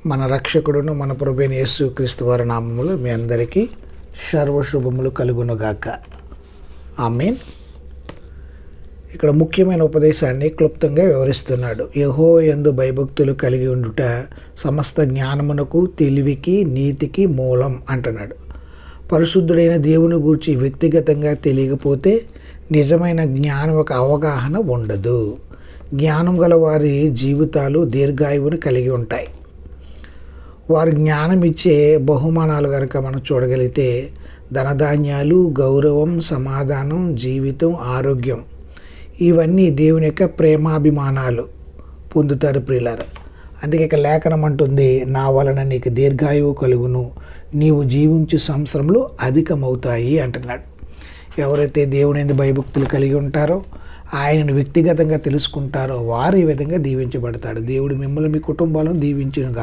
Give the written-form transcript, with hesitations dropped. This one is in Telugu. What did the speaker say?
మన రక్షకుడును మన ప్రభువైన యేసుక్రీస్తు వారి నామములో మీ అందరికీ సర్వశుభములు కలుగునుగాక. ఆమేన్. ఇక్కడ ముఖ్యమైన ఉపదేశాన్ని క్లుప్తంగా వివరిస్తున్నాడు. యెహోవా యందు భయభక్తులు కలిగి ఉండుట సమస్త జ్ఞానమునకు, తెలివికి, నీతికి మూలం అంటున్నాడు. పరిశుద్ధుడైన దేవుని గూర్చి వ్యక్తిగతంగా తెలియకపోతే నిజమైన జ్ఞానం ఒక అవగాహన ఉండదు. జ్ఞానం గల వారి జీవితాలు దీర్ఘాయువుని కలిగి ఉంటాయి. వారి జ్ఞానం ఇచ్చే బహుమానాలు కనుక మనం చూడగలిగితే ధనధాన్యాలు, గౌరవం, సమాధానం, జీవితం, ఆరోగ్యం, ఇవన్నీ దేవుని యొక్క ప్రేమాభిమానాలు పొందుతారు ప్రియులారా. అందుకే ఇక లేఖనం అంటుంది, నా వలన నీకు దీర్ఘాయువు కలుగును, నీవు జీవించు సంవత్సరములు అధికమవుతాయి అంటున్నాడు. ఎవరైతే దేవుని యందు భయభక్తులు కలిగి ఉంటారో, ఆయనను వ్యక్తిగతంగా తెలుసుకుంటారో వారు ఈ విధంగా దీవించబడతాడు. దేవుడు మిమ్మల్ని, మీ కుటుంబాలను దీవించునుగాక.